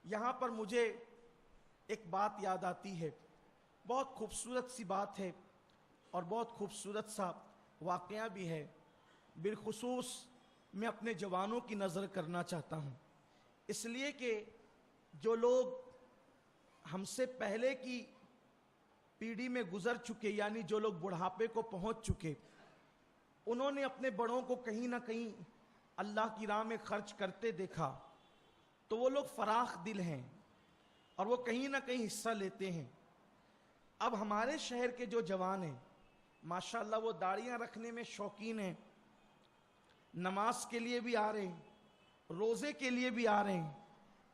یہاں پر مجھے ایک بات یاد آتی ہے، بہت خوبصورت سی بات ہے اور بہت خوبصورت سا واقعہ بھی ہے۔ بالخصوص میں اپنے جوانوں کی نظر کرنا چاہتا ہوں، اس لیے کہ جو لوگ ہم سے پہلے کی پیڑھی میں گزر چکے، یعنی جو لوگ بڑھاپے کو پہنچ چکے، انہوں نے اپنے بڑوں کو کہیں نہ کہیں اللہ کی راہ میں خرچ کرتے دیکھا، تو وہ لوگ فراخ دل ہیں اور وہ کہیں نہ کہیں حصہ لیتے ہیں۔ اب ہمارے شہر کے جو جوان ہیں ماشاءاللہ وہ داڑیاں رکھنے میں شوقین ہیں، نماز کے لیے بھی آ رہے ہیں، روزے کے لیے بھی آ رہے ہیں،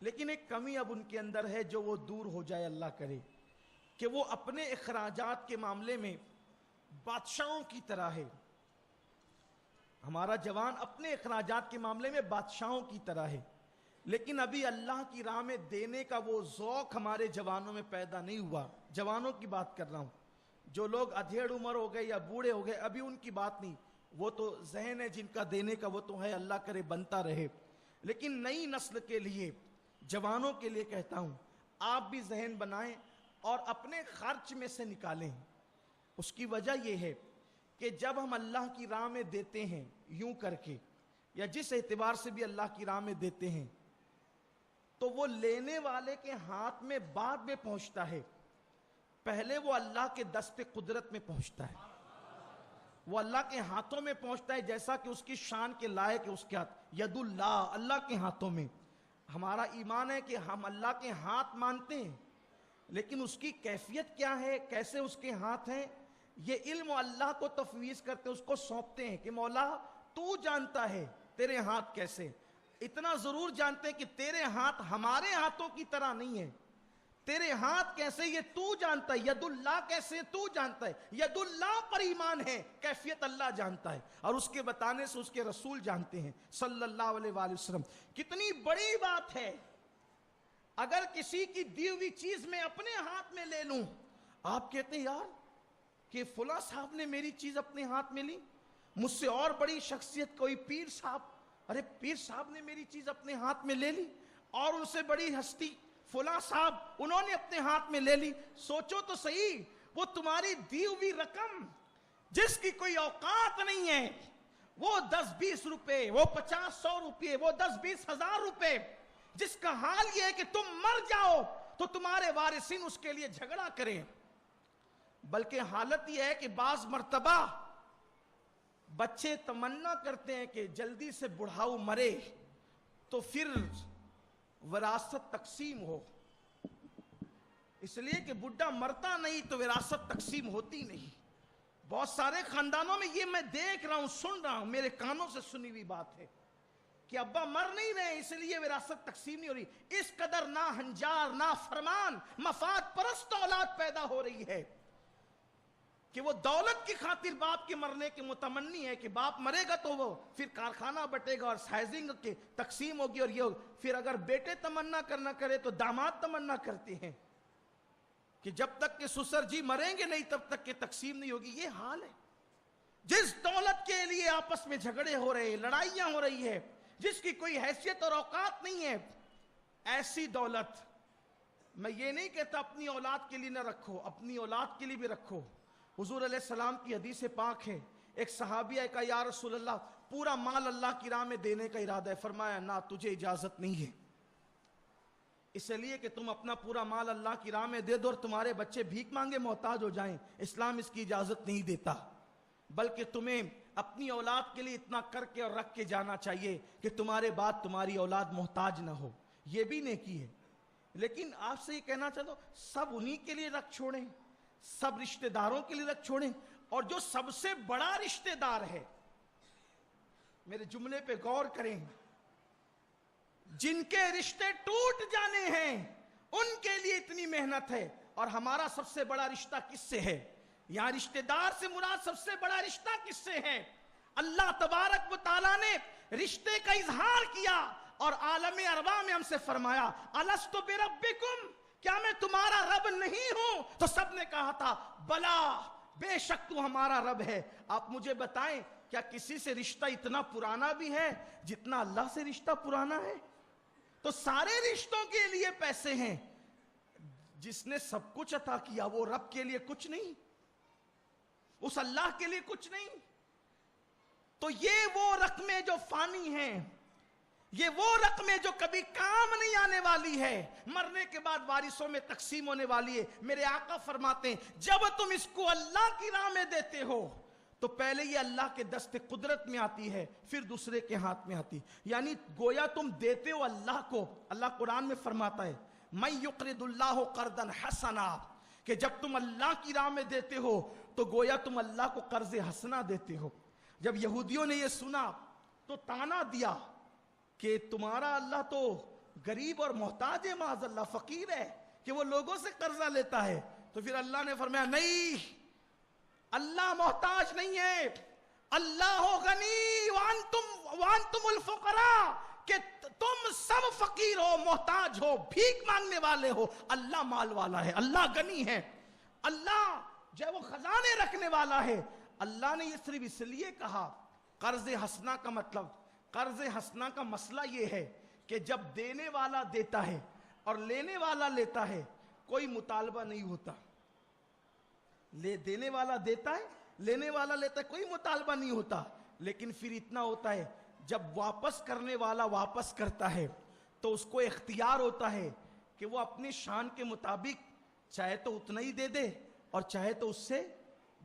لیکن ایک کمی اب ان کے اندر ہے جو وہ دور ہو جائے، اللہ کرے کہ وہ اپنے اخراجات کے معاملے میں بادشاہوں کی طرح ہے۔ ہمارا جوان اپنے اخراجات کے معاملے میں بادشاہوں کی طرح ہے، لیکن ابھی اللہ کی راہ میں دینے کا وہ ذوق ہمارے جوانوں میں پیدا نہیں ہوا۔ جوانوں کی بات کر رہا ہوں، جو لوگ ادھیڑ عمر ہو گئے یا بوڑھے ہو گئے ابھی ان کی بات نہیں، وہ تو ذہن ہے جن کا دینے کا، وہ تو ہے، اللہ کرے بنتا رہے، لیکن نئی نسل کے لیے، جوانوں کے لیے کہتا ہوں، آپ بھی ذہن بنائیں اور اپنے خرچ میں سے نکالیں۔ اس کی وجہ یہ ہے کہ جب ہم اللہ کی راہ میں دیتے ہیں یوں کر کے، یا جس اعتبار سے بھی اللہ کی راہ میں دیتے ہیں، تو وہ لینے والے کے ہاتھ میں بعد میں پہنچتا ہے، پہلے وہ اللہ کے دست قدرت میں پہنچتا ہے، وہ اللہ کے ہاتھوں میں پہنچتا ہے، جیسا کہ اس کی شان کے لائق ہے، اس کے ہاتھ ید اللہ، اللہ کے ہاتھوں میں۔ ہمارا ایمان ہے کہ ہم اللہ کے ہاتھ مانتے ہیں، لیکن اس کی کیفیت کیا ہے، کیسے اس کے ہاتھ ہیں، یہ علم اللہ کو تفویض کرتے، اس کو سونپتے ہیں کہ مولا تو جانتا ہے تیرے ہاتھ کیسے۔ اتنا ضرور جانتے ہیں کہ تیرے ہاتھ ہمارے ہاتھوں کی طرح نہیں ہے، تیرے ہاتھ کیسے یہ تو جانتا ہے، ید اللہ کیسے تو جانتا ہے، ید اللہ پر ایمان ہے، کیفیت اللہ جانتا ہے، اور اس کے بتانے سے اس کے رسول جانتے ہیں صلی اللہ علیہ وآلہ وسلم۔ کتنی بڑی بات ہے اگر کسی کی دی ہوئی چیز میں اپنے ہاتھ میں لے لوں۔ آپ کہتے ہیں یار کہ فلاں صاحب نے میری چیز اپنے ہاتھ میں لی، مجھ سے اور بڑی شخصیت کوئی پیر صاحب، ارے پیر صاحب نے میری چیز اپنے ہاتھ میں لے لی، اور ان سے بڑی ہستی فلاں صاحب انہوں نے اپنے ہاتھ میں لے لی۔ سوچو تو صحیح، وہ تمہاری دی ہوئی رقم جس کی کوئی اوقات نہیں ہے، وہ 10-20 روپے، وہ 50-100 روپے، وہ 10-20 ہزار روپے، جس کا حال یہ ہے کہ تم مر جاؤ تو تمہارے وارثین اس کے لیے جھگڑا کریں، بلکہ حالت یہ ہے کہ بعض مرتبہ بچے تمنا کرتے ہیں کہ جلدی سے بڑھاؤ مرے تو پھر وراثت تقسیم ہو، اس لیے کہ بڈھا مرتا نہیں تو وراثت تقسیم ہوتی نہیں۔ بہت سارے خاندانوں میں یہ میں دیکھ رہا ہوں، سن رہا ہوں، میرے کانوں سے سنی ہوئی بات ہے کہ ابا مر نہیں رہے اس لیے وراثت تقسیم نہیں ہو رہی۔ اس قدر نا ہنجار، نا فرمان، مفاد پرست اولاد پیدا ہو رہی ہے کہ وہ دولت کی خاطر باپ کے مرنے کے متمنی ہے کہ باپ مرے گا تو وہ پھر کارخانہ بٹے گا اور سائزنگ کے تقسیم ہوگی، اور یہ پھر اگر بیٹے تمنا کرنا کرے تو داماد تمنا کرتے ہیں کہ جب تک کہ سسر جی مریں گے نہیں تب تک کہ تقسیم نہیں ہوگی۔ یہ حال ہے جس دولت کے لیے آپس میں جھگڑے ہو رہے ہیں، لڑائیاں ہو رہی ہے، جس کی کوئی حیثیت اور اوقات نہیں ہے، ایسی دولت میں یہ نہیں کہتا اپنی اولاد کے لیے نہ رکھو، اپنی اولاد کے لیے بھی رکھو۔ حضور علیہ السلام کی حدیث پاک ہے، ایک صحابیہ کا یا رسول اللہ پورا مال اللہ کی راہ میں دینے کا ارادہ ہے، فرمایا نہ تجھے اجازت نہیں ہے، اس لیے کہ تم اپنا پورا مال اللہ کی راہ میں دے دو اور تمہارے بچے بھیک مانگے محتاج ہو جائیں، اسلام اس کی اجازت نہیں دیتا، بلکہ تمہیں اپنی اولاد کے لیے اتنا کر کے اور رکھ کے جانا چاہیے کہ تمہارے بعد تمہاری اولاد محتاج نہ ہو، یہ بھی نیکی ہے۔ لیکن آپ سے یہ کہنا چاہتا ہوں سب انہی کے لیے رکھ چھوڑیں، سب رشتہ داروں کے لیے رکھ چھوڑیں، اور جو سب سے بڑا رشتہ دار ہے، میرے جملے پہ غور کریں، جن کے رشتے ٹوٹ جانے ہیں ان کے لیے اتنی محنت ہے، اور ہمارا سب سے بڑا رشتہ کس سے ہے؟ یہاں رشتہ دار سے مراد سب سے بڑا رشتہ کس سے ہے؟ اللہ تبارک و تعالیٰ نے رشتے کا اظہار کیا اور عالم ارواح میں ہم سے فرمایا الستُ بربکم، کیا میں تمہارا رب نہیں ہوں؟ تو سب نے کہا تھا بلا، بے شک تو ہمارا رب ہے۔ آپ مجھے بتائیں کیا کسی سے رشتہ اتنا پرانا بھی ہے جتنا اللہ سے رشتہ پرانا ہے؟ تو سارے رشتوں کے لیے پیسے ہیں. جس نے سب کچھ عطا کیا وہ رب کے لیے کچھ نہیں, اس اللہ کے لیے کچھ نہیں. تو یہ وہ رقمیں جو فانی ہیں, یہ وہ رقمیں جو کبھی کام نہیں آنے والی ہے, مرنے کے بعد وارثوں میں تقسیم ہونے والی ہے. میرے آقا فرماتے ہیں جب تم اس کو اللہ کی راہ میں دیتے ہو تو پہلے یہ اللہ کے دست قدرت میں آتی ہے, پھر دوسرے کے ہاتھ میں آتی. یعنی گویا تم دیتے ہو اللہ کو. اللہ قرآن میں فرماتا ہے مَن یقرض اللہ قرضا حسنا, کہ جب تم اللہ کی راہ میں دیتے ہو تو گویا تم اللہ کو قرض حسنا دیتے ہو. جب یہودیوں نے یہ سنا تو طعنہ دیا کہ تمہارا اللہ تو غریب اور محتاج ہے, معاذ اللہ فقیر ہے, کہ وہ لوگوں سے قرضہ لیتا ہے. تو پھر اللہ نے فرمایا نہیں, اللہ محتاج نہیں ہے, اللہ غنی وانتم الفقراء, کہ تم سب فقیر ہو, محتاج ہو, بھیک مانگنے والے ہو. اللہ مال والا ہے, اللہ غنی ہے, اللہ جو ہے وہ خزانے رکھنے والا ہے. اللہ نے یہ صرف اس لیے کہا قرض حسنا کا مطلب, قرض حسنا کا مسئلہ یہ ہے کہ جب دینے والا دیتا ہے اور لینے والا لیتا ہے کوئی مطالبہ نہیں ہوتا. دینے والا دیتا ہے, لینے والا لیتا ہے, کوئی مطالبہ نہیں ہوتا. لیکن پھر اتنا ہوتا ہے جب واپس کرنے والا واپس کرتا ہے تو اس کو اختیار ہوتا ہے کہ وہ اپنی شان کے مطابق چاہے تو اتنا ہی دے دے اور چاہے تو اس سے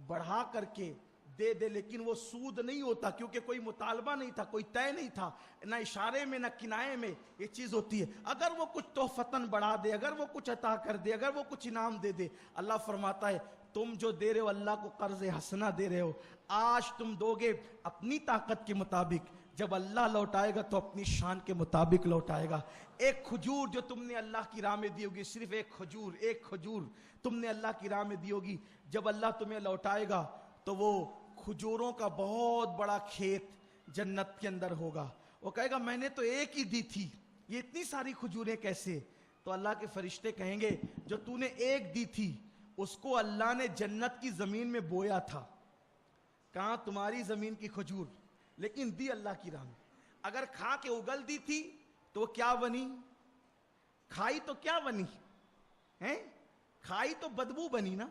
بڑھا کر کے دے دے, لیکن وہ سود نہیں ہوتا کیونکہ کوئی مطالبہ نہیں تھا, کوئی طے نہیں تھا, نہ اشارے میں نہ کنائے میں یہ چیز ہوتی ہے. اگر وہ کچھ تحفتاً بڑھا دے, اگر وہ کچھ عطا کر دے, اگر وہ کچھ انعام دے دے, اللہ فرماتا ہے تم جو دے رہے ہو اللہ کو قرض حسنا دے رہے ہو. آج تم دو گے اپنی طاقت کے مطابق, جب اللہ لوٹائے گا تو اپنی شان کے مطابق لوٹائے گا. ایک کھجور جو تم نے اللہ کی راہ میں دی ہوگی, صرف ایک کھجور تم نے اللہ کی راہ میں دی ہوگی, جب اللہ تمہیں لوٹائے گا تو وہ کھجوروں کا بہت بڑا کھیت جنت کے اندر ہوگا. وہ کہے گا میں نے تو ایک ہی دی تھی, یہ اتنی ساری کھجوریں کیسے؟ تو اللہ کے فرشتے کہیں گے جو تو نے ایک دی تھی اس کو اللہ نے جنت کی زمین میں بویا تھا. کہاں تمہاری زمین کی کھجور, لیکن دی اللہ کی راہ میں. اگر کھا کے اگل دی تھی تو کیا بنی؟ کھائی تو کیا بنی ہیں؟ کھائی تو بدبو بنی نا,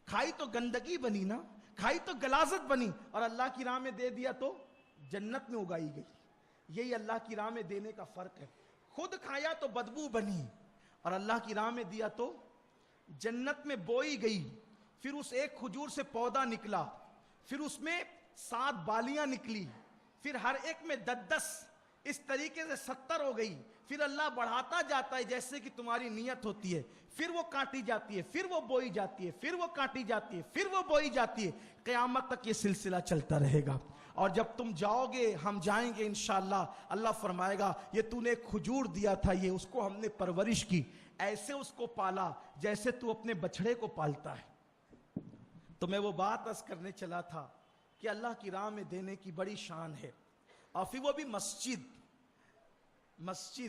کھائی تو گندگی بنی نا, کھائی تو غلاظت بنی. اور اللہ کی راہ میں دے دیا تو جنت میں اگائی گئی. یہی اللہ کی راہ میں دینے کا فرق ہے. خود کھایا تو بدبو بنی اور اللہ کی راہ میں دیا تو جنت میں بوئی گئی. پھر اس ایک کھجور سے پودا نکلا, پھر اس میں 7 بالیاں نکلی, پھر ہر ایک میں 10, اس طریقے سے 70 ہو گئی. پھر اللہ بڑھاتا جاتا ہے جیسے کہ تمہاری نیت ہوتی ہے. پھر وہ کاٹی جاتی ہے, پھر وہ بوئی جاتی ہے, پھر وہ کاٹی جاتی ہے, پھر وہ بوئی جاتی ہے. قیامت تک یہ سلسلہ چلتا رہے گا. اور جب تم جاؤ گے, ہم جائیں گے انشاءاللہ, اللہ فرمائے گا یہ تو نے ایک کھجور دیا تھا, یہ اس کو ہم نے پرورش کی, ایسے اس کو پالا جیسے تو اپنے بچڑے کو پالتا ہے. تو میں وہ بات عرض کرنے چلا تھا کہ اللہ کی راہ میں دینے کی بڑی شان ہے. اور پھر وہ بھی مسجد